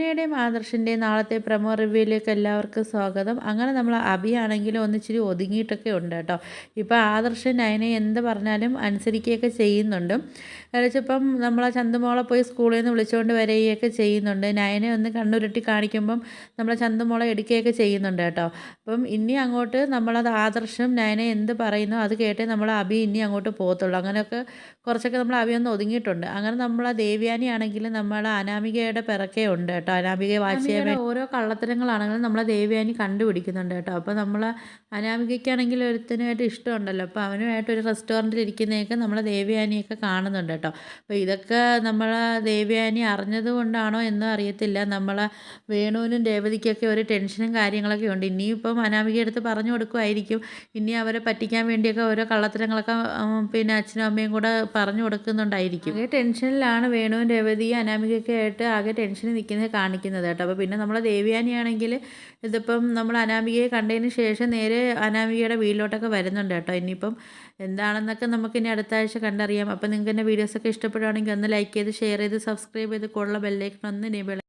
നയനയുടെയും ആദർശിൻ്റെയും നാളത്തെ പ്രൊമോ റിവ്യൂയിലേക്ക് എല്ലാവർക്കും സ്വാഗതം. അങ്ങനെ നമ്മൾ അഭിയാണെങ്കിലും ഒന്നിച്ചിരി ഒതുങ്ങിയിട്ടൊക്കെ ഉണ്ട് കേട്ടോ. ഇപ്പോൾ ആദർശ് നയനയെ എന്ത് പറഞ്ഞാലും അനുസരിക്കുകയൊക്കെ ചെയ്യുന്നുണ്ട്. ഇപ്പം നമ്മളെ ചന്തുമോളെ പോയി സ്കൂളിൽ നിന്ന് വിളിച്ചുകൊണ്ട് വരികയൊക്കെ ചെയ്യുന്നുണ്ട്. നയനെ ഒന്ന് കണ്ണുരുട്ടി കാണിക്കുമ്പം നമ്മളെ ചന്തുമോളെ എടുക്കുകയൊക്കെ ചെയ്യുന്നുണ്ട് കേട്ടോ. അപ്പം ഇനി അങ്ങോട്ട് നമ്മളത് ആദർശം നയനെ എന്ത് പറയുന്നു അത് കേട്ടേ നമ്മൾ അഭി ഇനി അങ്ങോട്ട് പോകത്തുള്ളൂ. അങ്ങനെയൊക്കെ കുറച്ചൊക്കെ നമ്മൾ അഭി ഒന്ന് ഒതുങ്ങിയിട്ടുണ്ട്. അങ്ങനെ നമ്മളെ ദേവയാനി ആണെങ്കിലും നമ്മളെ അനാമികയുടെ പിറകെ ഉണ്ട് കേട്ടോ. അനാമികയെ വാച്ച് ചെയ്യാൻ വേണ്ടി ഓരോ കള്ളത്തരങ്ങളാണെങ്കിലും നമ്മളെ ദേവയാനി കണ്ടുപിടിക്കുന്നുണ്ട് കേട്ടോ. അപ്പോൾ നമ്മൾ അനാമികയ്ക്കാണെങ്കിൽ ഒരുത്തനുമായിട്ട് ഇഷ്ടമുണ്ടല്ലോ, അപ്പോൾ അവനുമായിട്ട് ഒരു റെസ്റ്റോറൻറ്റിൽ ഇരിക്കുന്നതൊക്കെ നമ്മളെ ദേവയാനിയൊക്കെ കാണുന്നുണ്ട് കേട്ടോ. അപ്പോൾ ഇതൊക്കെ നമ്മളെ ദേവയാനി അറിഞ്ഞത് കൊണ്ടാണോ എന്നും അറിയത്തില്ല. നമ്മളെ വേണുവിനും രേവതിക്കൊക്കെ ഒരു ടെൻഷനും കാര്യങ്ങളൊക്കെ ഉണ്ട്. ഇനിയിപ്പം അനാമികയുടെ അടുത്ത് പറഞ്ഞു കൊടുക്കുമായിരിക്കും. ഇനി അവരെ പറ്റിക്കാൻ വേണ്ടിയൊക്കെ ഓരോ കള്ളത്തരങ്ങളൊക്കെ പിന്നെ അച്ഛനും അമ്മയും കൂടെ പറഞ്ഞു കൊടുക്കുന്നുണ്ടായിരിക്കും. ആകെ ടെൻഷനിലാണ് വേണുവും രേവതിയും അനാമികയൊക്കെ ആയിട്ട് ആകെ ടെൻഷനിൽ നിൽക്കുന്നത് കാണിക്കുന്നത് കേട്ടോ. അപ്പോൾ പിന്നെ നമ്മളെ ദേവയാനിയാണെങ്കിൽ ഇതിപ്പം നമ്മൾ അനാമികയെ കണ്ടതിന് ശേഷം നേരെ അനാമികയുടെ വീട്ടിലോട്ടൊക്കെ വരുന്നുണ്ട് കേട്ടോ. ഇനിയിപ്പം എന്താണെന്നൊക്കെ നമുക്കിനി അടുത്ത ആഴ്ച കണ്ടറിയാം. അപ്പോൾ നിങ്ങൾക്ക് എൻ്റെ വീഡിയോസൊക്കെ ഇഷ്ടപ്പെടുകയാണെങ്കിൽ ഒന്ന് ലൈക്ക് ചെയ്ത് ഷെയർ ചെയ്ത് സബ്സ്ക്രൈബ് ചെയ്ത് കൂടുതൽ ബെല്ലൈക്കൺ ഒന്ന് എനേബിൾ